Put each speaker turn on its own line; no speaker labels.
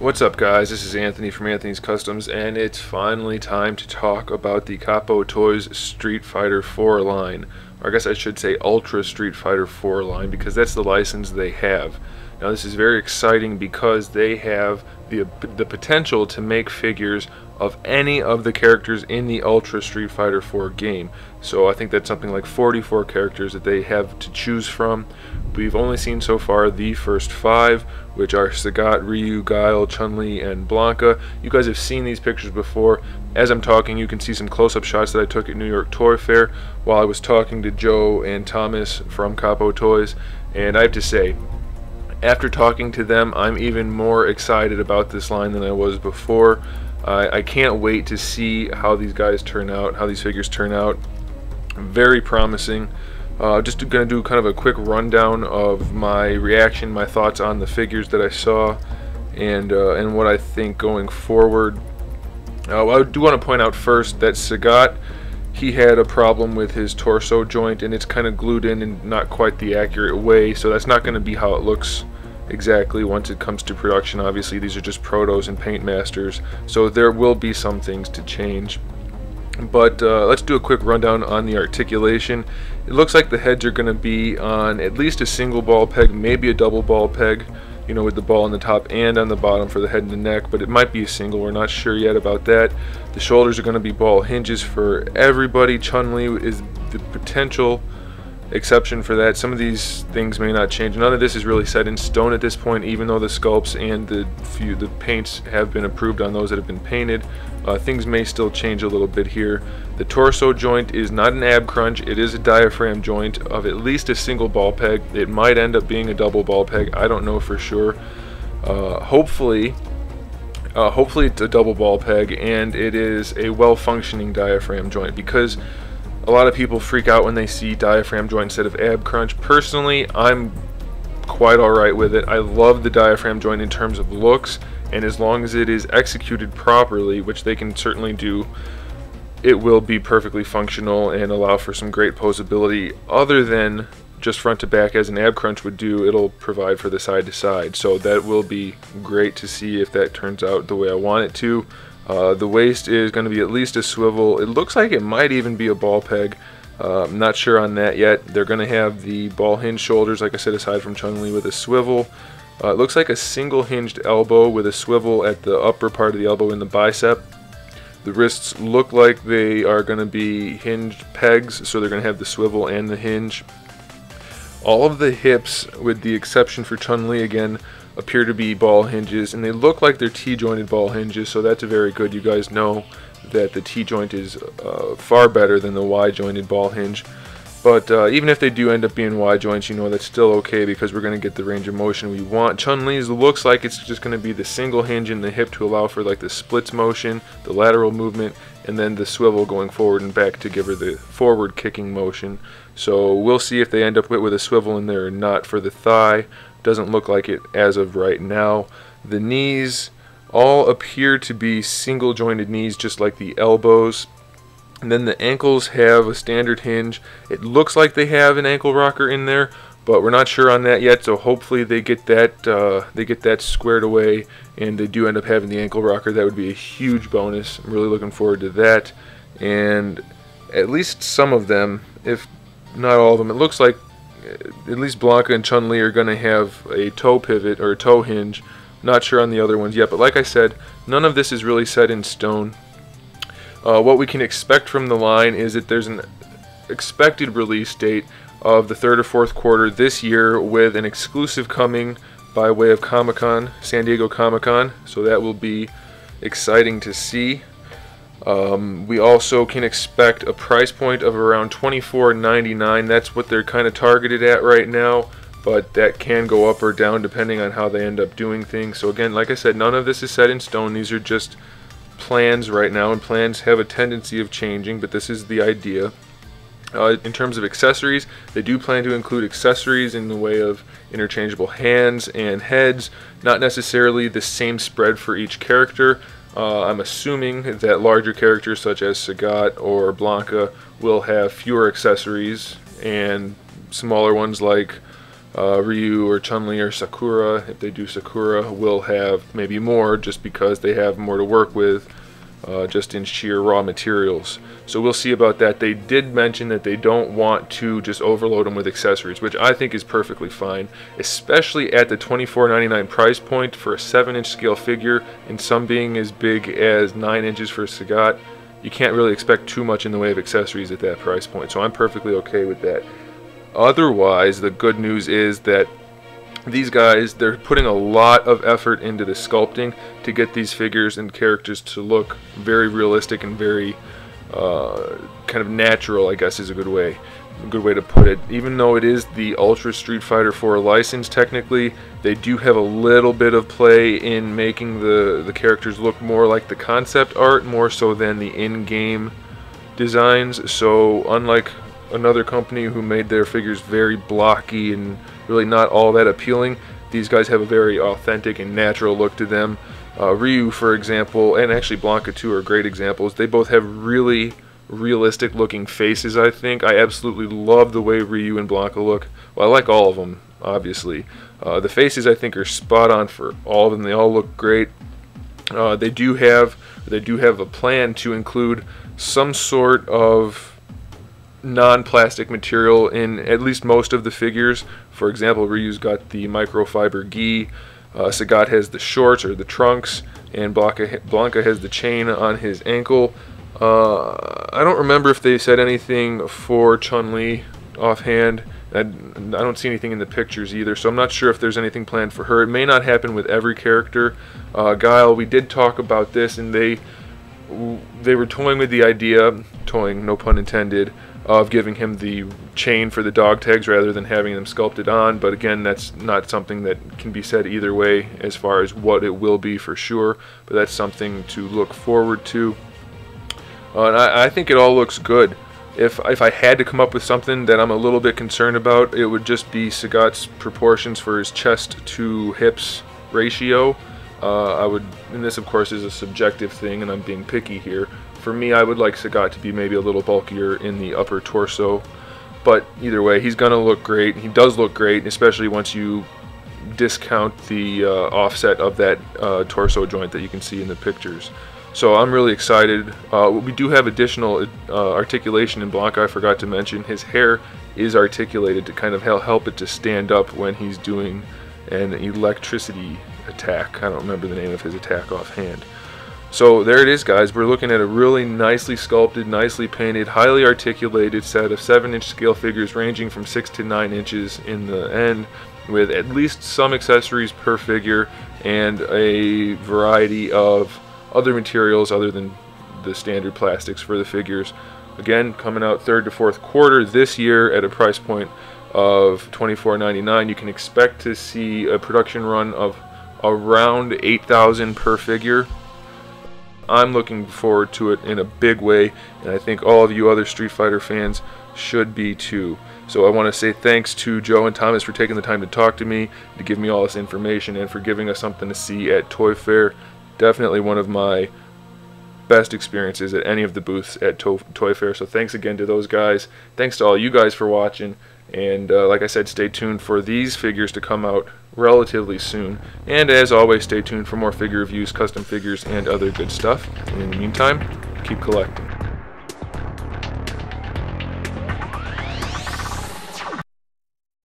What's up, guys? This is Anthony from Anthony's Customs, and it's finally time to talk about the CAPO Toys Street Fighter 4 line. Or I guess I should say Ultra Street Fighter 4 line, because that's the license they have. Now this is very exciting because they have the potential to make figures of any of the characters in the Ultra Street Fighter 4 game. So I think that's something like 44 characters that they have to choose from. We've only seen so far the first 5, which are Sagat, Ryu, Guile, Chun-Li, and Blanka. You guys have seen these pictures before. As I'm talking, you can see some close-up shots that I took at New York Toy Fair while I was talking to Joe and Thomas from CAPO Toys. And I have to say, after talking to them, I'm even more excited about this line than I was before. I can't wait to see how these guys turn out, how these figures turn out. Very promising. Just going to do kind of a quick rundown of my reaction, my thoughts on the figures that I saw, and what I think going forward. I do want to point out first that Sagat, he had a problem with his torso joint, and it's kind of glued in not quite the accurate way, so that's not going to be how it looks exactly once it comes to production. Obviously these are just protos and paint masters, so there will be some things to change. But let's do a quick rundown on the articulation. It looks like the heads are going to be on at least a single ball peg, maybe a double ball peg, you know, with the ball on the top and on the bottom for the head and the neck, but it might be a single. We're not sure yet about that. The shoulders are going to be ball hinges for everybody. Chun-Li is the potential exception for that. Some of these things may not change. None of this is really set in stone at this point, even though the sculpts and the paints have been approved on those that have been painted. Things may still change a little bit here. The torso joint is not an ab crunch, it is a diaphragm joint of at least a single ball peg. It might end up being a double ball peg, I don't know for sure. Hopefully it's a double ball peg and it is a well-functioning diaphragm joint, because a lot of people freak out when they see diaphragm joint instead of ab crunch. Personally, I'm quite alright with it. I love the diaphragm joint in terms of looks, and as long as it is executed properly, which they can certainly do, it will be perfectly functional and allow for some great posability. Other than just front to back as an ab crunch would do, it'll provide for the side to side. So that will be great to see if that turns out the way I want it to. The waist is going to be at least a swivel. It looks like it might even be a ball peg. I'm not sure on that yet. They're going to have the ball hinge shoulders, like I said, aside from Chun-Li, with a swivel. It looks like a single hinged elbow with a swivel at the upper part of the elbow in the bicep. The wrists look like they are going to be hinged pegs, so they're going to have the swivel and the hinge. All of the hips, with the exception for Chun-Li again, appear to be ball hinges, and they look like they're T-jointed ball hinges, so that's very good. You guys know that the T-joint is far better than the Y-jointed ball hinge. But even if they do end up being Y-joints, you know that's still okay, because we're going to get the range of motion we want. Chun-Li's looks like it's just going to be the single hinge in the hip to allow for like the splits motion, the lateral movement, and then the swivel going forward and back to give her the forward kicking motion. So we'll see if they end up with a swivel in there or not. For the thigh, doesn't look like it as of right now. The knees all appear to be single jointed knees, just like the elbows. And then the ankles have a standard hinge. It looks like they have an ankle rocker in there, but we're not sure on that yet, so hopefully they get that squared away and they do end up having the ankle rocker. That would be a huge bonus. I'm really looking forward to that. And at least some of them, if not all of them, it looks like at least Blanka and Chun-Li are going to have a toe pivot or a toe hinge. Not sure on the other ones yet, but like I said, none of this is really set in stone. What we can expect from the line is that there's an expected release date of the 3rd or 4th quarter this year, with an exclusive coming by way of Comic-Con, San Diego Comic-Con, so that will be exciting to see. We also can expect a price point of around $24.99. That's what they're kind of targeted at right now, but that can go up or down depending on how they end up doing things. So again, like I said, none of this is set in stone. These are just plans right now, and plans have a tendency of changing, but this is the idea. In terms of accessories, they do plan to include accessories in the way of interchangeable hands and heads, not necessarily the same spread for each character. I'm assuming that larger characters such as Sagat or Blanka will have fewer accessories, and smaller ones like Ryu or Chun-Li or Sakura, if they do Sakura, will have maybe more just because they have more to work with just in sheer raw materials. So we'll see about that. They did mention that they don't want to just overload them with accessories, which I think is perfectly fine, especially at the $24.99 price point for a 7-inch scale figure, and some being as big as 9 inches for Sagat. You can't really expect too much in the way of accessories at that price point, so I'm perfectly okay with that. Otherwise, the good news is that these guys, they're putting a lot of effort into the sculpting to get these figures and characters to look very realistic and very kind of natural, I guess is a good way to put it. Even though it is the Ultra Street Fighter 4 license, technically, they do have a little bit of play in making the characters look more like the concept art, more so than the in-game designs. So unlike another company who made their figures very blocky and really not all that appealing, these guys have a very authentic and natural look to them. Ryu, for example, and actually Blanka too, are great examples. They both have really realistic looking faces, I think. I absolutely love the way Ryu and Blanka look. Well, I like all of them, obviously. The faces, I think, are spot on for all of them. They all look great. They do have a plan to include some sort of non-plastic material in at least most of the figures. For example, Ryu's got the microfiber gi, Sagat has the shorts or the trunks, and Blanka has the chain on his ankle. I don't remember if they said anything for Chun-Li offhand. I don't see anything in the pictures either, so I'm not sure if there's anything planned for her. It may not happen with every character. Guile, we did talk about this, and they were toying with the idea, toying, no pun intended, of giving him the chain for the dog tags rather than having them sculpted on, but again, that's not something that can be said either way as far as what it will be for sure, but that's something to look forward to. And I think it all looks good. If I had to come up with something that I'm a little bit concerned about, it would just be Sagat's proportions for his chest to hips ratio. And this of course is a subjective thing and I'm being picky here. For me, I would like Sagat to be maybe a little bulkier in the upper torso, but either way, he's gonna look great. He does look great, especially once you discount the offset of that torso joint that you can see in the pictures. So I'm really excited. We do have additional articulation in Blanka. I forgot to mention his hair is articulated to kind of help it to stand up when he's doing an electricity attack. I don't remember the name of his attack offhand. So there it is, guys. We're looking at a really nicely sculpted, nicely painted, highly articulated set of 7-inch scale figures ranging from 6 to 9 inches in the end, with at least some accessories per figure and a variety of other materials other than the standard plastics for the figures. Again, coming out 3rd to 4th quarter this year at a price point of $24.99. You can expect to see a production run of around 8,000 per figure. I'm looking forward to it in a big way, and I think all of you other Street Fighter fans should be too. So I want to say thanks to Joe and Thomas for taking the time to talk to me, to give me all this information, and for giving us something to see at Toy Fair. Definitely one of my best experiences at any of the booths at Toy Fair. So thanks again to those guys. Thanks to all you guys for watching. And like I said, stay tuned for these figures to come out relatively soon. And as always, stay tuned for more figure reviews, custom figures, and other good stuff. And in the meantime, keep collecting.